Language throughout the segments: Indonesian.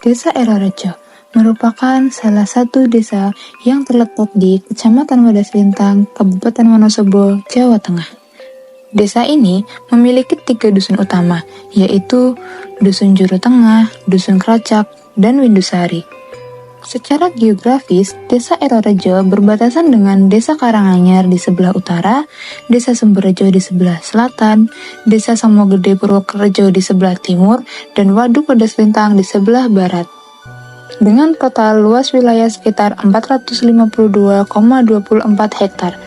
Desa Erorejo merupakan salah satu desa yang terletak di Kecamatan Wadas Lintang, Kabupaten Wonosobo, Jawa Tengah. Desa ini memiliki 3 dusun utama, yaitu Dusun Juru Tengah, Dusun Kracak, dan Windusari. Secara geografis, Desa Erorejo berbatasan dengan Desa Karanganyar di sebelah utara, Desa Sumberrejo di sebelah selatan, Desa Samogede Purwokerto di sebelah timur, dan Waduk Wadas Lintang di sebelah barat. Dengan total luas wilayah sekitar 452,24 hektar.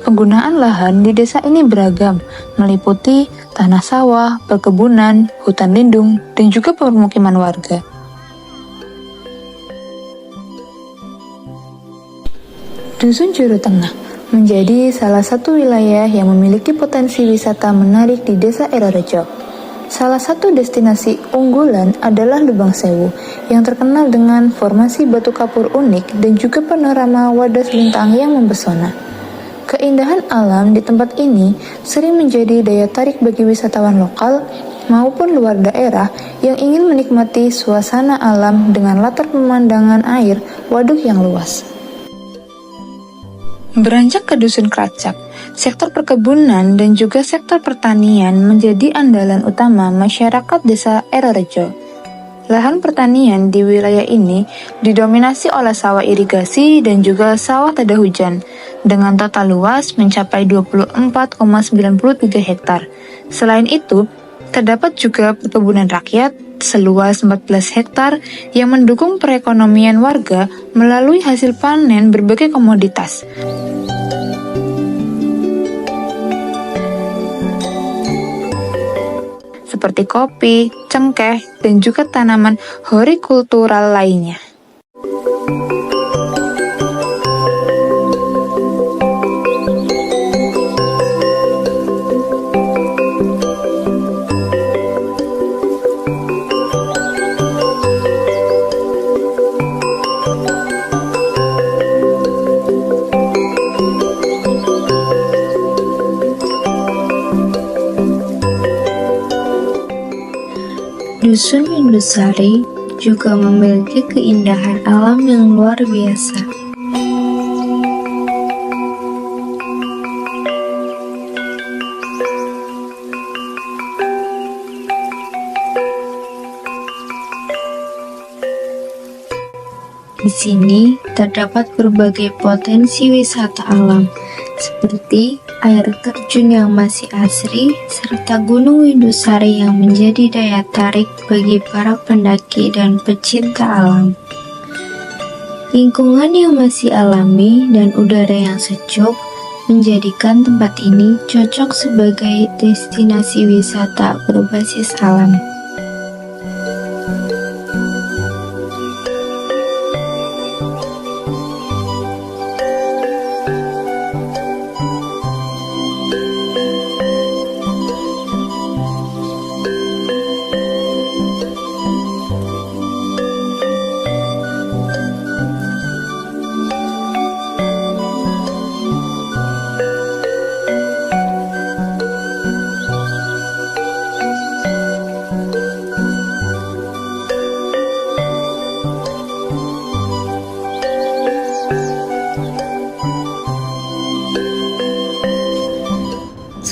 Penggunaan lahan di desa ini beragam, meliputi tanah sawah, perkebunan, hutan lindung, dan juga permukiman warga. Dusun Juru Tengah menjadi salah satu wilayah yang memiliki potensi wisata menarik di Desa Erorejo. Salah satu destinasi unggulan adalah Lubang Sewu, yang terkenal dengan formasi batu kapur unik dan juga panorama Wadas Lintang yang mempesona. Keindahan alam di tempat ini sering menjadi daya tarik bagi wisatawan lokal maupun luar daerah yang ingin menikmati suasana alam dengan latar pemandangan air waduk yang luas. Beranjak ke Dusun Kracak, sektor perkebunan dan juga sektor pertanian menjadi andalan utama masyarakat Desa Erorejo. Lahan pertanian di wilayah ini didominasi oleh sawah irigasi dan juga sawah tada hujan, dengan total luas mencapai 24,93 hektar. Selain itu, terdapat juga perkebunan rakyat seluas 14 hektar yang mendukung perekonomian warga melalui hasil panen berbagai komoditas. Seperti kopi, cengkeh, dan juga tanaman hortikultural lainnya. Dusun Windusari juga memiliki keindahan alam yang luar biasa. Di sini terdapat berbagai potensi wisata alam, seperti air terjun yang masih asri, serta Gunung Windusari yang menjadi daya tarik bagi para pendaki dan pecinta alam. Lingkungan yang masih alami dan udara yang sejuk menjadikan tempat ini cocok sebagai destinasi wisata berbasis alam.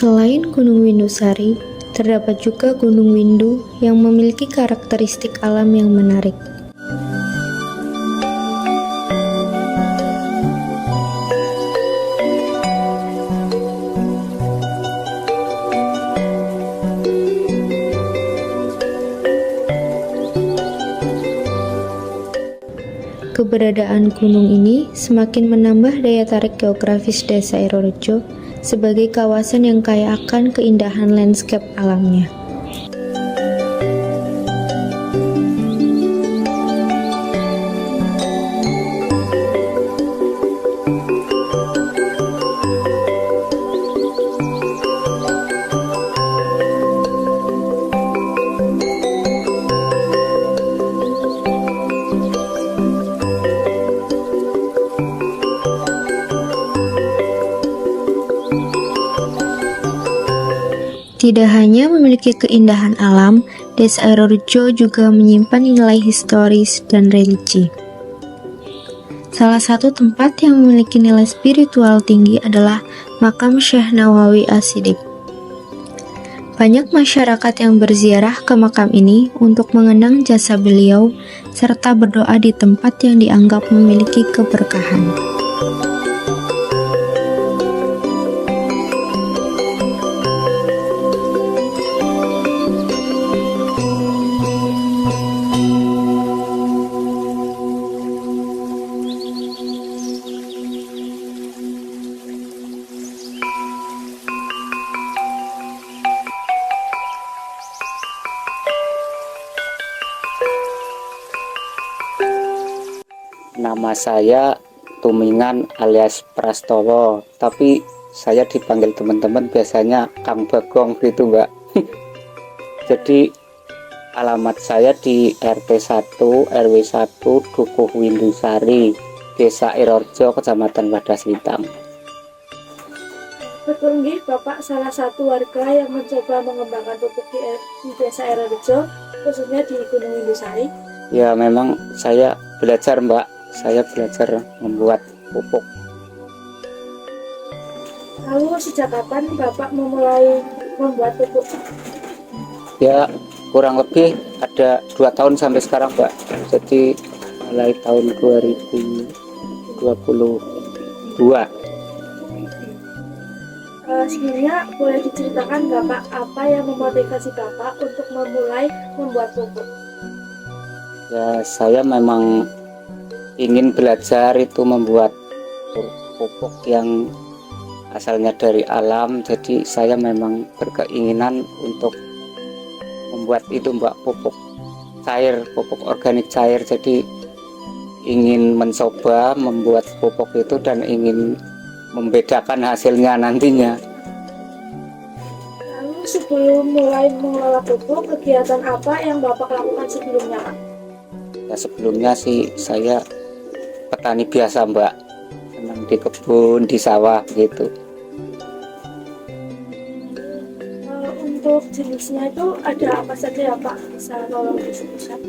Selain Gunung Windusari, terdapat juga Gunung Windu yang memiliki karakteristik alam yang menarik. Keberadaan gunung ini semakin menambah daya tarik geografis Desa Erorejo sebagai kawasan yang kaya akan keindahan landscape alamnya. Tidak hanya memiliki keindahan alam, Desa Aerorejo juga menyimpan nilai historis dan religi. Salah satu tempat yang memiliki nilai spiritual tinggi adalah makam Syekh Nawawi As-Siddiq. Banyak masyarakat yang berziarah ke makam ini untuk mengenang jasa beliau serta berdoa di tempat yang dianggap memiliki keberkahan. Nama saya Tumingan alias Prastowo, tapi saya dipanggil teman-teman biasanya Kang Bagong gitu, Mbak. Jadi alamat saya di RT 1 RW 1 Dukuh Windusari, Desa Aerorejo, Kecamatan Wadas Lintang. Betul nggih, Bapak salah satu warga yang mencoba mengembangkan pupuk di Desa Aerorejo, khususnya di Gunung Windusari. Ya memang saya belajar, Mbak. Saya belajar membuat pupuk. Lalu sejak kapan Bapak memulai membuat pupuk? Ya kurang lebih ada 2 tahun sampai sekarang, Mbak. Jadi mulai tahun 2022. Sekiranya boleh diceritakan Bapak apa yang memotivasi Bapak untuk memulai membuat pupuk? Ya saya memang ingin belajar itu membuat pupuk yang asalnya dari alam. Jadi saya memang berkeinginan untuk membuat itu, Mbak, pupuk cair, pupuk organik cair. Jadi ingin mencoba membuat pupuk itu dan ingin membedakan hasilnya nantinya. Lalu sebelum mulai mengelola pupuk, kegiatan apa yang Bapak lakukan sebelumnya, Pak? Ya sebelumnya sih saya petani biasa, Mbak, senang di kebun, di sawah gitu. Untuk jenisnya itu ada apa saja ya Pak? Bisa tolong disebutkan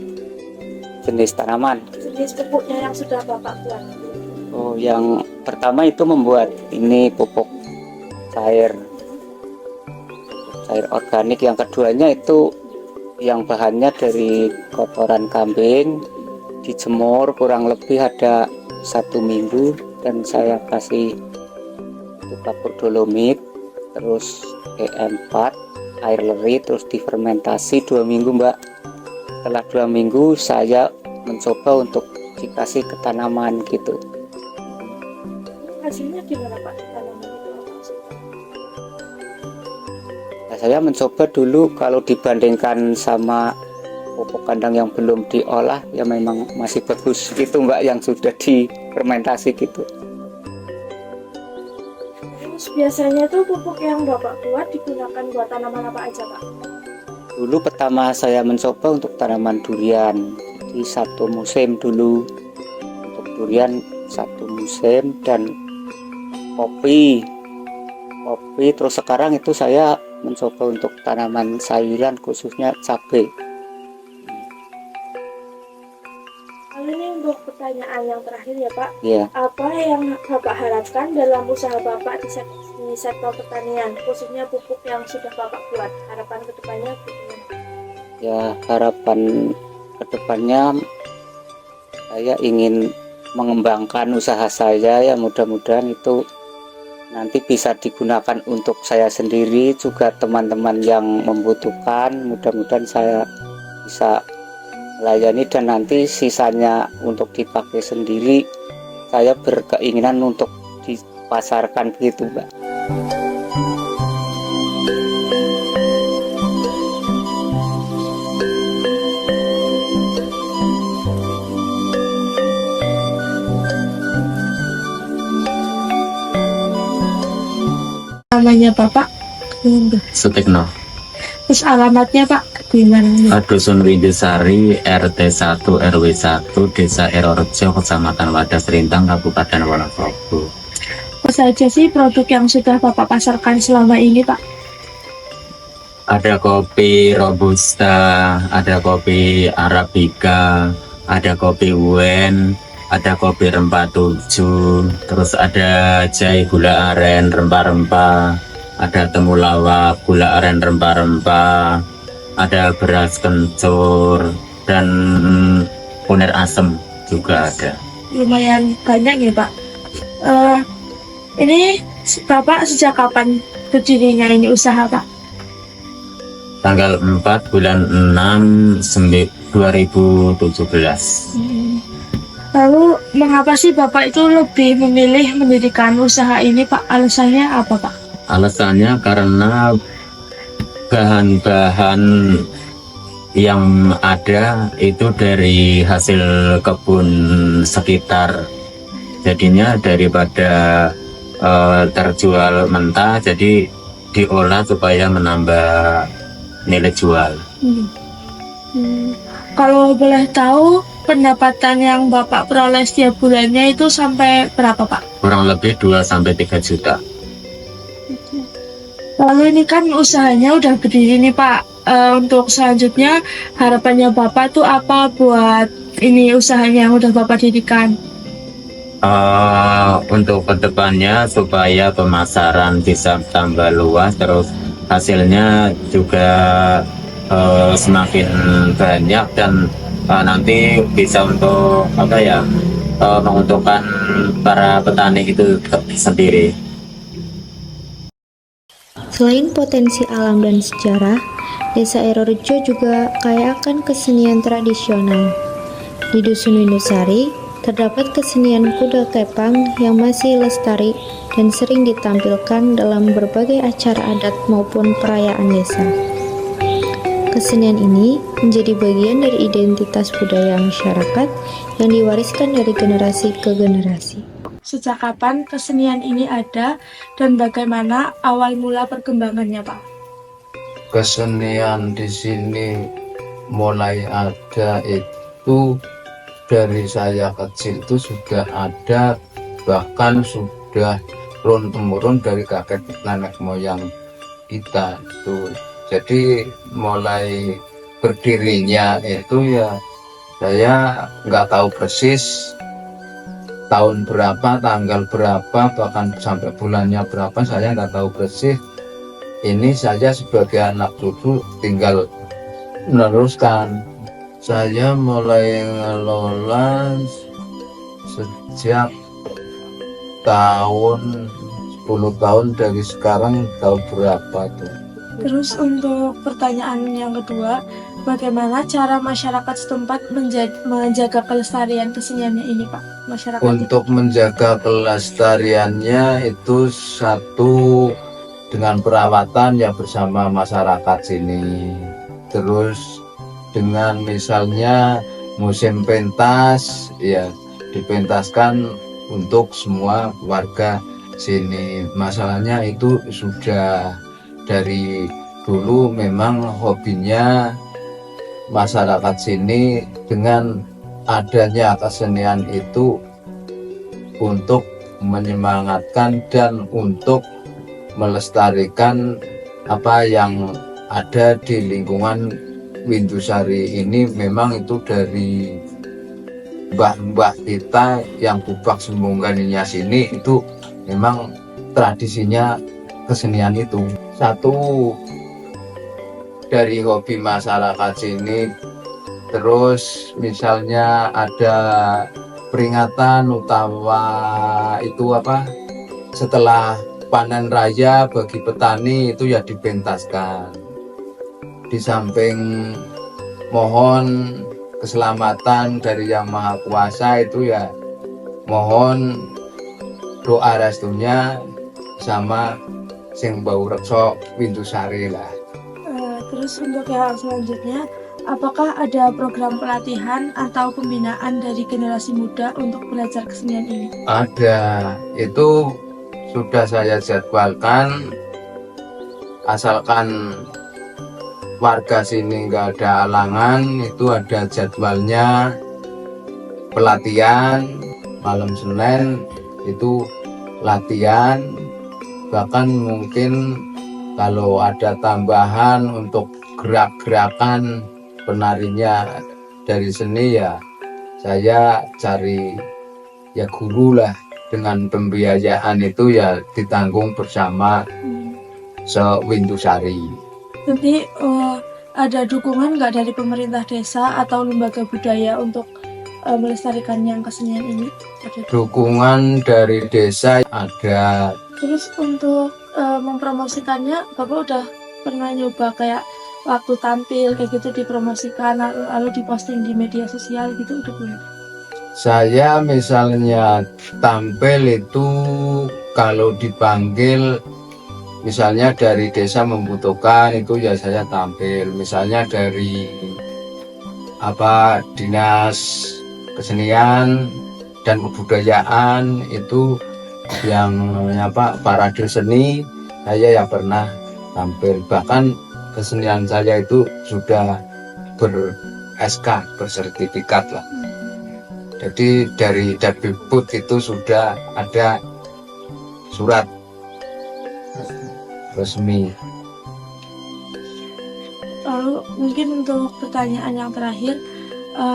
Jenis tanaman. jenis pupuknya yang sudah Bapak buat. Oh, yang pertama itu membuat ini pupuk cair organik. Yang keduanya itu yang bahannya dari kotoran kambing, dijemur kurang lebih ada 1 minggu, dan saya kasih itu kapur dolomit, terus E4, air leri, terus difermentasi 2 minggu, Mbak. Setelah 2 minggu saya mencoba untuk dikasih ke tanaman gitu. Hasilnya gimana Pak? Tanaman itu maksudnya? Nah, saya mencoba dulu kalau dibandingkan sama pupuk kandang yang belum diolah, ya memang masih bagus gitu, Mbak, yang sudah difermentasi gitu. Terus biasanya tuh pupuk yang Bapak buat digunakan buat tanaman apa aja Pak? Dulu pertama saya mencoba untuk tanaman durian, jadi 1 musim dulu untuk durian, 1 musim, dan kopi. Terus sekarang itu saya mencoba untuk tanaman sayuran, khususnya cabai. Lalu ini untuk pertanyaan yang terakhir ya Pak, Ya, apa yang Bapak harapkan dalam usaha Bapak di sektor pertanian, khususnya pupuk yang sudah Bapak buat? Harapan kedepannya bagaimana? ya harapan kedepannya saya ingin mengembangkan usaha saya, ya mudah-mudahan itu nanti bisa digunakan untuk saya sendiri, juga teman-teman yang membutuhkan. Mudah-mudahan saya bisa melayani, dan nanti sisanya untuk dipakai sendiri. Saya berkeinginan untuk dipasarkan begitu, Mbak. Namanya Bapak? Sutikno. Terus alamatnya Pak gimana? Dusun Windusari, RT 1 RW 1, Desa Aerorejo, Kecamatan Wadas Lintang, Kabupaten Wonosobo. Apa saja sih produk yang sudah Bapak pasarkan selama ini Pak? Ada kopi robusta, ada kopi arabica, ada kopi wen, ada kopi rempah 7, terus ada jahe gula aren rempah-rempah, ada temulawak gula aren rempah-rempah, ada beras kencur, dan kunir asem juga ada. Lumayan banyak ya Pak. Ini Bapak sejak kapan berdirinya ini usaha Pak? Tanggal 4 bulan 6 2017. Lalu mengapa sih Bapak itu lebih memilih mendirikan usaha ini Pak? Alasannya apa Pak? Alasannya karena bahan-bahan yang ada itu dari hasil kebun sekitar, jadinya daripada terjual mentah, jadi diolah supaya menambah nilai jual. Kalau boleh tahu pendapatan yang Bapak peroleh setiap bulannya itu sampai berapa Pak? Kurang lebih 2-3 juta. Lalu ini kan usahanya udah berdiri nih Pak. Untuk selanjutnya harapannya Bapak tuh apa buat ini usahanya yang udah Bapak dirikan? Untuk kedepannya supaya pemasaran bisa tambah luas, terus hasilnya juga semakin banyak, dan nanti bisa untuk menguntungkan para petani itu sendiri. Selain potensi alam dan sejarah, Desa Erorejo juga kaya akan kesenian tradisional. Di Dusun Windusari, terdapat kesenian kuda kepang yang masih lestari dan sering ditampilkan dalam berbagai acara adat maupun perayaan desa. Kesenian ini menjadi bagian dari identitas budaya masyarakat yang diwariskan dari generasi ke generasi. Sejak kapan kesenian ini ada dan bagaimana awal mula perkembangannya Pak? Kesenian di sini mulai ada itu dari saya kecil itu sudah ada, bahkan sudah turun-temurun dari kakek nenek moyang kita itu. Jadi mulai berdirinya itu ya saya nggak tahu persis tahun berapa, tanggal berapa, bahkan sampai bulannya berapa saya nggak tahu persis. Ini saya sebagai anak cucu tinggal meneruskan. Saya mulai ngelola sejak tahun 10 tahun dari sekarang, tahun berapa tuh. Terus untuk pertanyaan yang kedua, bagaimana cara masyarakat setempat menjaga kelestarian keseniannya ini Pak? Masyarakat Untuk menjaga kelestariannya itu satu dengan perawatan ya bersama masyarakat sini. Terus dengan misalnya musim pentas ya dipentaskan untuk semua warga sini. Masalahnya itu sudah dari dulu memang hobinya masyarakat sini dengan adanya kesenian itu untuk menyemangatkan dan untuk melestarikan apa yang ada di lingkungan Windusari ini. Memang itu dari mbah-mbah kita yang Bubak Sembungganinya sini itu memang tradisinya kesenian itu. Satu dari hobi masyarakat sini. Terus misalnya ada peringatan utawa itu setelah panen raya bagi petani itu ya dipentaskan. Di samping mohon keselamatan dari Yang Maha Kuasa itu ya mohon doa restunya sama sing bau rekso Windusari lah. Terus untuk yang selanjutnya, apakah ada program pelatihan atau pembinaan dari generasi muda untuk belajar kesenian ini? Ada, itu sudah saya jadwalkan, asalkan warga sini nggak ada halangan, itu ada jadwalnya pelatihan malam Senin itu latihan, bahkan mungkin kalau ada tambahan untuk gerak-gerakan penarinya dari seni ya saya cari ya guru lah, dengan pembiayaan itu ya ditanggung bersama se-Windusari. Nanti ada dukungan nggak dari pemerintah desa atau lembaga budaya untuk melestarikan yang kesenian ini? Dukungan dari desa ada. Terus untuk mempromosikannya, Bapak udah pernah nyoba kayak waktu tampil kayak gitu dipromosikan lalu diposting di media sosial gitu, udah belum? Saya misalnya tampil itu kalau dipanggil, misalnya dari desa membutuhkan itu ya saya tampil. Misalnya dari dinas kesenian dan kebudayaan itu yang parade seni, saya ya pernah tampil. Bahkan kesenian saya itu sudah ber-SK, bersertifikat lah. Jadi dari Dapilbud itu sudah ada surat resmi. Lalu mungkin untuk pertanyaan yang terakhir,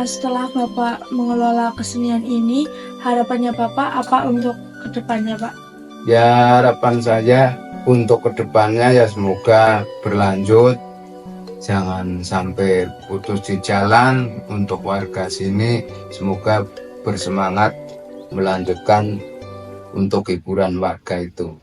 setelah Bapak mengelola kesenian ini, harapannya Bapak apa untuk kedepannya, Pak? Ya, harapan saya untuk kedepannya ya semoga berlanjut, jangan sampai putus di jalan. Untuk warga sini semoga bersemangat melanjutkan untuk hiburan warga itu.